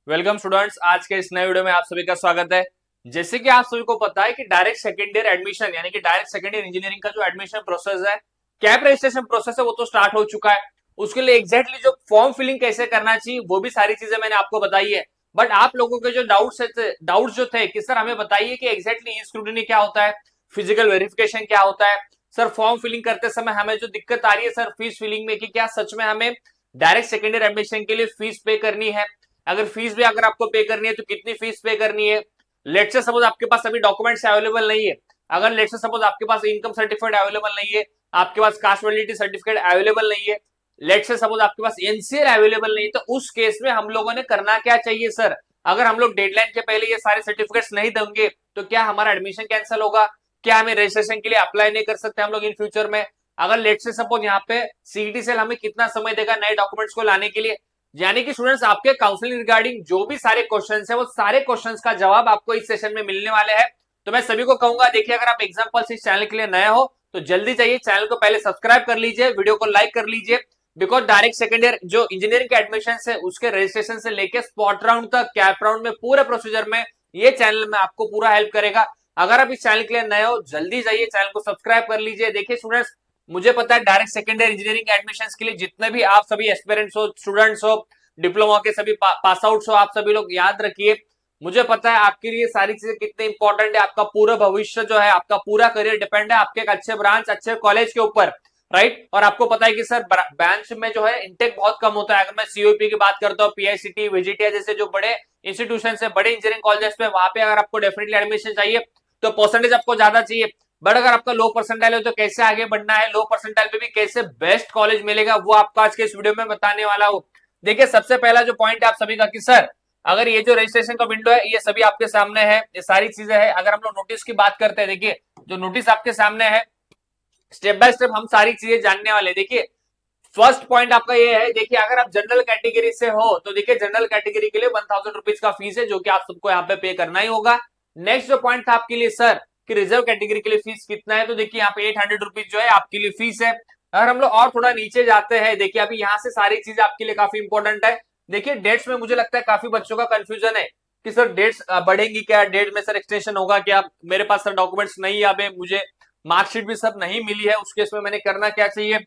Welcome students, आज के इस नए वीडियो में आप सभी का स्वागत है। जैसे कि आप सभी को पता है कि डायरेक्ट सेकेंड ईयर एडमिशन यानी कि डायरेक्ट सेकेंड ईयर इंजीनियरिंग का जो एडमिशन प्रोसेस है, कैप रजिस्ट्रेशन प्रोसेस है, वो तो स्टार्ट हो चुका है। उसके लिए एग्जैक्टली जो फॉर्म फिलिंग कैसे करना चाहिए वो भी सारी चीजें मैंने आपको बताई है। बट आप लोगों के जो डाउट्स जो थे कि सर हमें बताइए कि एग्जैक्टली स्क्रूटिनी क्या होता है, फिजिकल वेरिफिकेशन क्या होता है, सर फॉर्म फिलिंग करते समय हमें जो दिक्कत आ रही है सर फीस फिलिंग में, कि क्या सच में हमें डायरेक्ट सेकेंड ईयर एडमिशन के लिए फीस पे करनी है, अगर फीस भी अगर आपको पे करनी है तो कितनी फीस पे करनी है। लेट से सपोज आपके पास अभी डॉक्यूमेंट्स अवेलेबल नहीं है, अगर लेट से सपोज आपके पास इनकम सर्टिफिकेट अवेलेबल नहीं है, आपके पास कास्ट वैलिडिटी सर्टिफिकेट अवेलेबल नहीं है, लेट से सपोज आपके पास एनसीएल अवेलेबल नहीं है, तो उस केस में हम लोगों ने करना क्या चाहिए सर। अगर हम लोग डेडलाइन के पहले ये सारे सर्टिफिकेट्स नहीं देंगे तो क्या हमारा एडमिशन कैंसिल होगा, क्या हमें रजिस्ट्रेशन के लिए अप्लाई नहीं कर सकते हम लोग इन फ्यूचर में। अगर लेट से सपोज यहाँ पे सीईटी सेल हमें कितना समय देगा नए डॉक्यूमेंट्स को लाने के लिए। यानी कि स्टूडेंट्स आपके काउंसलिंग रिगार्डिंग जो भी सारे क्वेश्चंस है वो सारे क्वेश्चंस का जवाब आपको इस सेशन में मिलने वाले हैं। तो मैं सभी को कहूंगा, देखिए अगर आप एग्जाम्पल्स इस चैनल के लिए नए हो तो जल्दी चाहिए चैनल को पहले सब्सक्राइब कर लीजिए, वीडियो को लाइक कर लीजिए। बिकॉज डायरेक्ट सेकेंड ईयर जो इंजीनियरिंग के एडमिशन है उसके रजिस्ट्रेशन से लेकर स्पॉट राउंड तक, कैप राउंड में, पूरे प्रोसीजर में ये चैनल में आपको पूरा हेल्प करेगा। अगर आप इस चैनल के लिए नए हो जल्दी जाइए चैनल को सब्सक्राइब कर लीजिए। देखिए स्टूडेंट्स, मुझे पता है direct second year engineering admission के लिए जितने भी आप सभी एस्पिरेंट्स हो, स्टूडेंट्स हो, डिप्लोमा के सभी पास आउट्स हो, आप सभी लोग याद रखिए, मुझे पता है आपके लिए सारी चीजें कितनी इंपॉर्टेंट है। आपका पूरा भविष्य जो है, आपका पूरा करियर डिपेंड है आपके एक अच्छे ब्रांच, अच्छे कॉलेज के ऊपर, राइट। और आपको पता है कि सर ब्रांच में जो है इंटेक बहुत कम होता है। अगर मैं सीओपी की बात करता हूँ, पीआईसीटी, विजिटिया जैसे जो बड़े इंस्टीट्यूशन है, बड़े इंजीनियरिंग कॉलेज पे, वहां पे अगर आपको डेफिनेटली एडमिशन चाहिए तो परसेंटेज आपको ज्यादा चाहिए। बट अगर आपका लो परसेंटाइल है तो कैसे आगे बढ़ना है, लो परसेंटाइल पे भी कैसे बेस्ट कॉलेज मिलेगा, वो आपको आज के इस वीडियो में बताने वाला हूं। देखिए सबसे पहला जो पॉइंट है आप सभी का कि सर अगर ये जो रजिस्ट्रेशन का विंडो है ये सभी आपके सामने है, ये सारी चीजें है। अगर हम लोग नोटिस की बात करते हैं, देखिए जो नोटिस आपके सामने है, स्टेप बाय स्टेप हम सारी चीजें जानने वाले। देखिए फर्स्ट पॉइंट आपका ये है, देखिए अगर आप जनरल कैटेगरी से हो तो देखिए जनरल कैटेगरी के लिए 1000 रुपीज का फीस है जो कि आप सबको यहाँ पे पे करना ही होगा। नेक्स्ट जो पॉइंट था आपके लिए सर कि रिजर्व कैटेगरी के लिए फीस कितना है, तो देखिए यहाँ पे 800 रुपीज जो है आपके लिए फीस है। अगर हम लोग और थोड़ा नीचे जाते हैं, देखिए अभी यहाँ से सारी चीजें आपके लिए काफी इंपॉर्टेंट है। देखिए डेट्स में मुझे लगता है काफी बच्चों का कंफ्यूजन है कि सर डेट्स बढ़ेंगी क्या, डेट में सर एक्सटेंशन होगा क्या, मेरे पास सर डॉक्यूमेंट्स नहीं है, अभी मुझे मार्कशीट भी सब नहीं मिली है, उस केस में मैंने करना क्या चाहिए।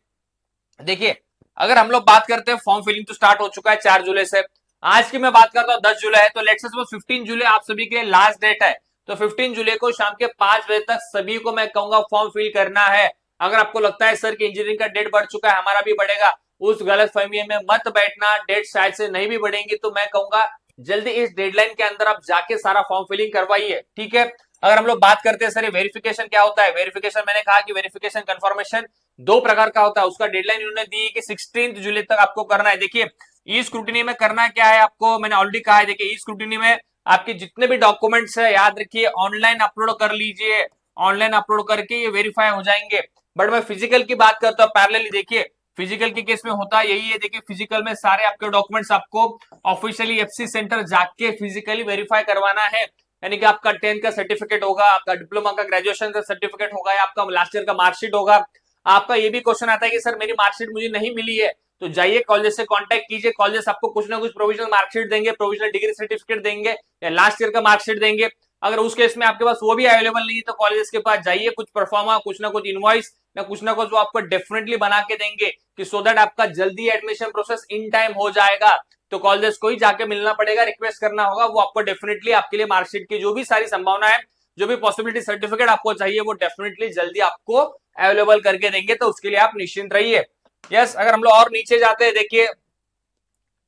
देखिए अगर हम लोग बात करते हैं, फॉर्म फिलिंग तो स्टार्ट हो चुका है 4 जुलाई से, आज की मैं बात करता हूँ 10 जुलाई है, तो लेट्स सपोज 15 जुलाई आप सभी के लिए लास्ट डेट है। तो 15 जुलाई को शाम के 5 बजे तक सभी को मैं कहूंगा फॉर्म फिल करना है। अगर आपको लगता है सर कि इंजीनियरिंग का डेट बढ़ चुका है, हमारा भी बढ़ेगा, उस गलत फहमी में मत बैठना, डेट शायद से नहीं भी बढ़ेंगी, तो मैं कहूंगा जल्दी इस डेडलाइन के अंदर आप जाके सारा फॉर्म फिलिंग करवाइए, ठीक है। अगर हम लोग बात करते हैं सर ये वेरिफिकेशन क्या होता है, वेरिफिकेशन मैंने कहा कि वेरिफिकेशन कंफर्मेशन दो प्रकार का होता है, उसका डेडलाइन उन्होंने दी है कि 16 जुलाई तक आपको करना है। देखिए ई स्क्रूटिनी में करना क्या है आपको, मैंने ऑलरेडी कहा है। देखिए ई स्क्रूटिनी में आपके जितने भी डॉक्यूमेंट्स है याद रखिए ऑनलाइन अपलोड कर लीजिए, ऑनलाइन अपलोड करके ये वेरीफाई हो जाएंगे। बट मैं फिजिकल की बात करता हूँ पैरेलली, देखिए फिजिकल के केस में होता यही है। देखिए फिजिकल में सारे आपके डॉक्यूमेंट्स आपको ऑफिशियली एफसी सेंटर जाके फिजिकली वेरीफाई करवाना है। यानी कि आपका 10th का सर्टिफिकेट होगा, आपका डिप्लोमा का ग्रेजुएशन का सर्टिफिकेट होगा, या आपका लास्ट ईयर का मार्कशीट होगा। आपका ये भी क्वेश्चन आता है कि सर मेरी मार्कशीट मुझे नहीं मिली है, तो जाइए कॉलेज से कांटेक्ट कीजिए, कॉलेज आपको कुछ ना कुछ प्रोविजनल मार्कशीट देंगे, प्रोविजनल डिग्री सर्टिफिकेट देंगे, या लास्ट ईयर का मार्कशीट देंगे। अगर उस केस में आपके पास वो भी अवेलेबल नहीं है तो कॉलेज के पास जाइए, कुछ परफॉर्मा, कुछ ना कुछ इनवॉइस या कुछ ना कुछ वो आपको डेफिनेटली बना के देंगे कि सो दैट आपका जल्दी एडमिशन प्रोसेस इन टाइम हो जाएगा। तो कॉलेज को ही जाके मिलना पड़ेगा, रिक्वेस्ट करना होगा, वो आपको डेफिनेटली आपके लिए मार्कशीट की जो भी सारी संभावना है, जो भी पॉसिबिलिटी सर्टिफिकेट आपको चाहिए वो डेफिनेटली जल्दी आपको अवेलेबल करके देंगे, तो उसके लिए आप निश्चिंत रहिए। यस, अगर हम लोग और नीचे जाते हैं, देखिए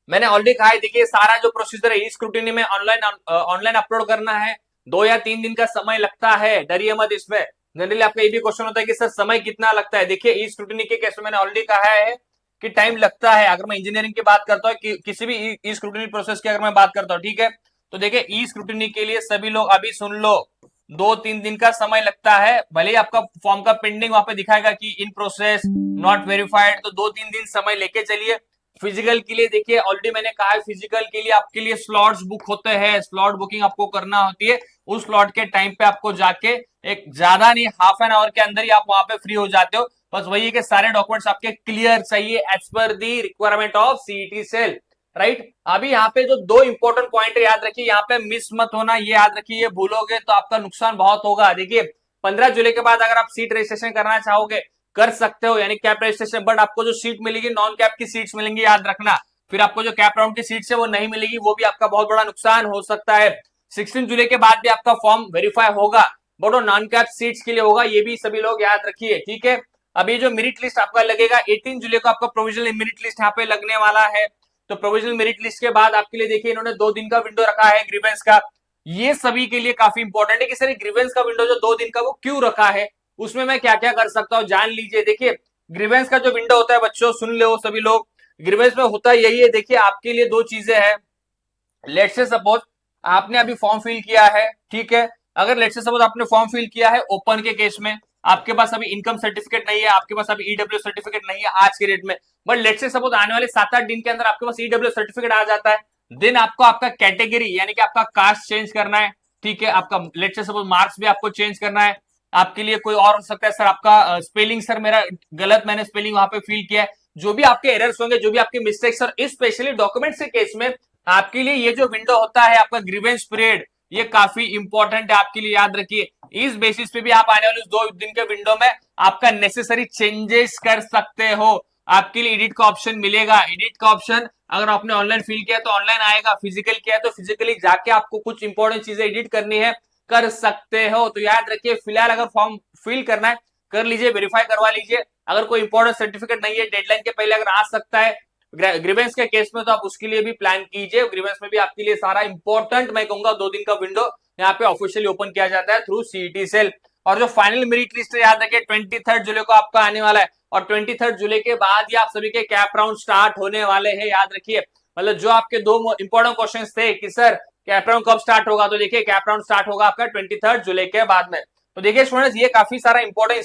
मैंने ऑलरेडी कहा है, देखिए सारा जो प्रोसीजर है ई स्क्रूटिनी में ऑनलाइन अपलोड करना है, 2 या 3 दिन का समय लगता है, डरिए मत इसमें। जनरली आपका ये भी क्वेश्चन होता है कि सर समय कितना लगता है। देखिए ई स्क्रूटिनी के केस में मैंने ऑलरेडी कहा है कि टाइम लगता है। अगर मैं इंजीनियरिंग की बात करता हूँ कि किसी भी ई स्क्रूटिनी प्रोसेस की अगर मैं बात करता हूँ, ठीक है, तो देखिए ई स्क्रूटिनी के लिए सभी लोग अभी सुन लो, 2-3 दिन का समय लगता है। भले ही आपका फॉर्म का पेंडिंग वहां पे दिखाएगा कि इन प्रोसेस नॉट वेरीफाइड, तो 2-3 दिन समय लेके चलिए। फिजिकल के लिए देखिए ऑलरेडी मैंने कहा है, फिजिकल के लिए आपके लिए स्लॉट्स बुक होते हैं, स्लॉट बुकिंग आपको करना होती है। उस स्लॉट के टाइम पे आपको जाके एक ज्यादा नहीं, हाफ एन आवर के अंदर ही आप वहां पे फ्री हो जाते हो। बस वही है कि सारे डॉक्यूमेंट्स आपके क्लियर चाहिए एज पर the requirement of CET cell. Right. अभी यहाँ पे जो दो इंपॉर्टेंट पॉइंट है याद रखिए, यहाँ पे मिस मत होना, ये याद रखिए, ये भूलोगे तो आपका नुकसान बहुत होगा। देखिए 15 जुलाई के बाद अगर आप सीट रजिस्ट्रेशन करना चाहोगे कर सकते हो, यानी कैप रजिस्ट्रेशन, बट आपको जो सीट मिलेगी नॉन कैप की सीट्स मिलेंगी याद रखना। फिर आपको जो कैप राउंड की सीट्स है वो नहीं मिलेगी, वो भी आपका बहुत बड़ा नुकसान हो सकता है। 16 जुलाई के बाद भी आपका फॉर्म वेरीफाई होगा, बट वो नॉन कैप सीट्स के लिए होगा, ये भी सभी लोग याद रखिए, ठीक है। अभी जो मेरिट लिस्ट आपका लगेगा 18 जुलाई को आपका प्रोविजनल मेरिट लिस्ट यहाँ पे लगने वाला है। तो प्रोविजनल मेरिट लिस्ट के बाद आपके लिए देखिए इन्होंने 2 दिन का विंडो रखा है ग्रीवेंस का। ये सभी के लिए काफी इंपॉर्टेंट है कि सर ग्रीवेंस का विंडो जो 2 दिन का वो क्यों रखा है, उसमें मैं क्या क्या कर सकता हूँ जान लीजिए। देखिए ग्रीवेंस का जो विंडो होता है बच्चों, सुन लो सभी लोग, ग्रीवेंस में होता यही है। देखिए आपके लिए 2 चीजें हैं। लेट्स से सपोज आपने अभी फॉर्म फिल किया है, ठीक है। अगर लेट्स से सपोज आपने फॉर्म फिल किया है ओपन के केस में, आपके पास अभी इनकम सर्टिफिकेट नहीं है, आपके पास अभी ईडब्ल्यू सर्टिफिकेट नहीं है आज के डेट में, बट लेट्स से सपोज आने वाले 7-8 दिन के अंदर आपके पास ईडब्ल्यू सर्टिफिकेट आ जाता है, देन आपको आपका कैटेगरी यानी कि आपका कास्ट चेंज करना है, ठीक है। आपका लेट्स से सपोज मार्क्स भी आपको चेंज करना है। आपके लिए कोई और हो सकता है, सर आपका स्पेलिंग सर मेरा गलत, मैंने स्पेलिंग वहां पे फिल किया है, जो भी आपके एरर्स होंगे, जो भी आपके मिस्टेक्स, सर स्पेशली डॉक्यूमेंट्स के केस में आपके लिए ये जो विंडो होता है आपका ग्रीवेंस पीरियड, ये काफी इंपॉर्टेंट है आपके लिए, याद रखिए। इस बेसिस पे भी आप आने वाले 2 दिन के विंडो में आपका नेसेसरी चेंजेस कर सकते हो। आपके लिए एडिट का ऑप्शन मिलेगा, एडिट का ऑप्शन अगर आपने ऑनलाइन फिल किया तो ऑनलाइन आएगा, फिजिकल किया है तो फिजिकली जाके आपको कुछ इंपॉर्टेंट चीजें एडिट करनी है, कर सकते हो। तो याद रखिए फिलहाल अगर फॉर्म फिल करना है कर लीजिए, वेरीफाई करवा लीजिए। अगर कोई इंपॉर्टेंट सर्टिफिकेट नहीं है डेडलाइन के पहले अगर आ सकता है ग्रीवेंस के केस में, तो आप उसके लिए भी प्लान कीजिए। ग्रीवेंस में भी आपके लिए सारा इंपॉर्टेंट मैं कहूंगा 2 दिन का विंडो यहाँ पे ऑफिशियली ओपन किया जाता है थ्रू सीईटी सेल। और जो फाइनल मेरिट लिस्ट है याद रखिए 23 जुलाई को आपका आने वाला है, और 23 जुलाई के बाद ही आप सभी के कैप राउंड स्टार्ट होने वाले हैं, याद रखिए। मतलब जो आपके 2 इंपॉर्टेंट क्वेश्चन थे कि सर कैप राउंड कब स्टार्ट होगा, तो देखिए कैप राउंड स्टार्ट होगा आपका 23 जुलाई के बाद में। तो देखिए स्टूडेंट्स ये काफी सारा इंपॉर्टेंट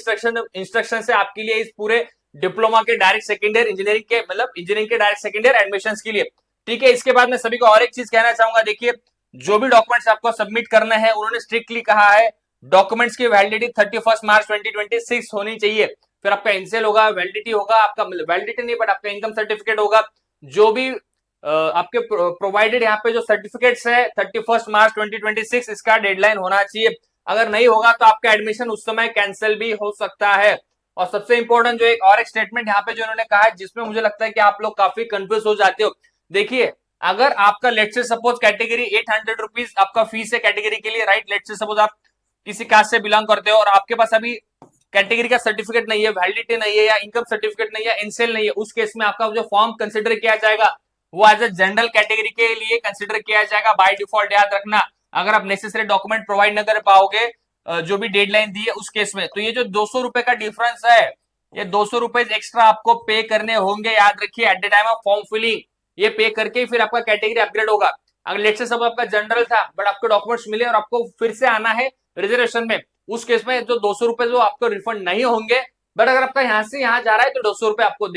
इंस्ट्रक्शन है आपके लिए इस पूरे डिप्लोमा के डायरेक्ट सेकेंड ईयर इंजीनियरिंग के, मतलब इंजीनियरिंग के डायरेक्ट सेकेंड ईयर एडमिशंस के लिए, ठीक है। इसके बाद मैं सभी को और एक चीज कहना चाहूंगा, देखिए जो भी डॉक्यूमेंट्स आपको सबमिट करने हैं उन्होंने स्ट्रिक्टली कहा है डॉक्यूमेंट्स की वैलिडिटी 31 मार्च 2026 होनी चाहिए। फिर आपका एनसीएल होगा, वैलिडिटी होगा आपका, वैलिडिटी नहीं बट आपका इनकम सर्टिफिकेट होगा, जो भी आपके प्रोवाइडेड यहाँ पे जो सर्टिफिकेट्स है 31 मार्च 2026 इसका डेडलाइन होना चाहिए। अगर नहीं होगा तो आपका एडमिशन उस समय कैंसिल भी हो सकता है। और सबसे इंपॉर्टेंट जो एक स्टेटमेंट यहाँ पे जो उन्होंने कहा है, जिसमें मुझे लगता है कि आप लोग काफी कंफ्यूज हो जाते हो। देखिए अगर आपका let's say suppose category 800 rupees आपका फीस है कैटेगरी के लिए, राइट। लेट्स से सपोज आप किसी कास्ट से बिलोंग करते हो और आपके पास अभी कैटेगरी का सर्टिफिकेट नहीं है, वैलिडिटी नहीं है, या इनकम सर्टिफिकेट नहीं है, एनसीएल नहीं है, उस केस में आपका जो फॉर्म कंसिडर किया जाएगा वो एज ए जनरल कैटेगरी के लिए कंसिडर किया जाएगा बाय डिफॉल्ट, याद रखना। अगर आप नेसेसरी डॉक्यूमेंट प्रोवाइड न कर पाओगे जो भी डेडलाइन दी है उस केस में, तो ये जो 200 रुपए का डिफरेंस है, ये 200 रुपए एक्स्ट्रा आपको पे करने होंगे, याद रखिए, at the time of form filling. ये पे करके फिर आपका कैटेगरी अपग्रेड होगा। अगर लेट्स से सब आपका जनरल था बट आपको डॉक्यूमेंट्स मिले और आपको फिर से आना है रिजर्वेशन में, उस केस में जो 200 रुपए जो आपको रिफंड नहीं होंगे, बट अगर आपका यहाँ से यहाँ जा रहा है तो 200 रुपए आपको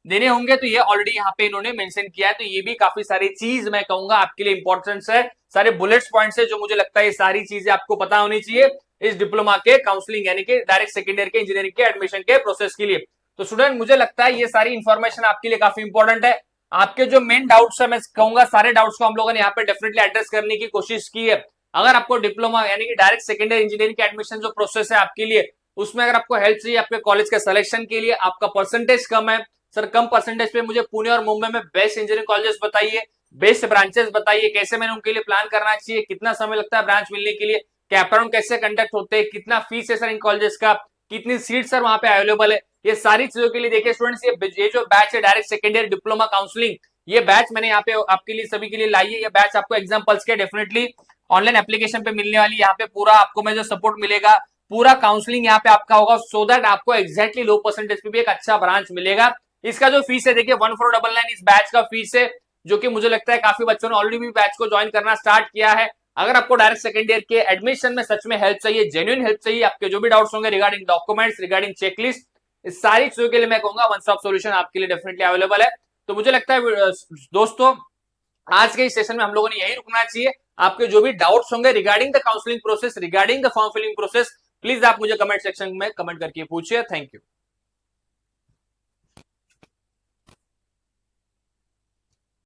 देने होंगे। तो ये ऑलरेडी यहाँ पे इन्होंने मेंशन किया है। तो ये भी काफी सारी चीज मैं कहूंगा आपके लिए इंपॉर्टेंस है, सारे बुलेट्स पॉइंट्स है जो मुझे लगता है ये सारी चीजें आपको पता होनी चाहिए इस डिप्लोमा के काउंसलिंग यानी कि डायरेक्ट सेकेंड ईयर के इंजीनियरिंग के एडमिशन के प्रोसेस के लिए। तो स्टूडेंट मुझे लगता है ये सारी इंफॉर्मेशन आपके लिए काफी इंपॉर्टेंट है। आपके जो मेन डाउट्स है मैं कहूंगा सारे डाउट्स को हम लोगों ने यहाँ पे डेफिनेटली एड्रेस करने की कोशिश की है। अगर आपको डिप्लोमा यानी कि डायरेक्ट सेकेंड ईयर इंजीनियरिंग के एडमिशन जो प्रोसेस है आपके लिए, उसमें अगर आपको हेल्प चाहिए आपके कॉलेज के सिलेक्शन के लिए, आपका परसेंटेज कम है, सर कम परसेंटेज पे मुझे पुणे और मुंबई में बेस्ट इंजीनियरिंग कॉलेजेस बताइए, बेस्ट ब्रांचेस बताइए, कैसे मैंने उनके लिए प्लान करना चाहिए, कितना समय लगता है ब्रांच मिलने के लिए, कैप राउंड कैसे कंडक्ट होते हैं, कितना फीस है सर इन कॉलेजेस का, कितनी सीट सर वहां पे अवेलेबल है, ये सारी चीजों के लिए देखिए स्टूडेंट्स ये जो बैच है direct second year diploma counselling, ये बैच मैंने यहाँ पे आपके लिए सभी के लिए लाई है। ये बैच आपको एग्जाम्पल्स के डेफिनेटली ऑनलाइन एप्लीकेशन पे मिलने वाली, यहाँ पे पूरा आपको मैं जो सपोर्ट मिलेगा, पूरा काउंसलिंग यहाँ पे आपका होगा, सो दैट आपको एक्जैक्टली लो परसेंटेज पे भी एक अच्छा ब्रांच मिलेगा। इसका जो फीस है देखिए 1499 इस बैच का फीस है, जो कि मुझे लगता है काफी बच्चों ने ऑलरेडी भी बैच को ज्वाइन करना स्टार्ट किया है। अगर आपको डायरेक्ट सेकेंड ईयर के एडमिशन में सच में हेल्प चाहिए, जेन्युइन हेल्प चाहिए, आपके जो भी डाउट्स होंगे रिगार्डिंग डॉक्यूमेंट्स, रिगार्डिंग चेकलिस्ट, इस सारी चीजों के लिए मैं कहूंगा वन स्टॉप सॉल्यूशन आपके लिए डेफिनेटली अवेलेबल है। तो मुझे लगता है दोस्तों आज के इस सेशन में हम लोगों ने यही रुकना चाहिए। आपके जो भी डाउट्स होंगे regarding the counselling process, regarding the form filling process, please आप मुझे कमेंट सेक्शन में कमेंट करके पूछिए। Thank you.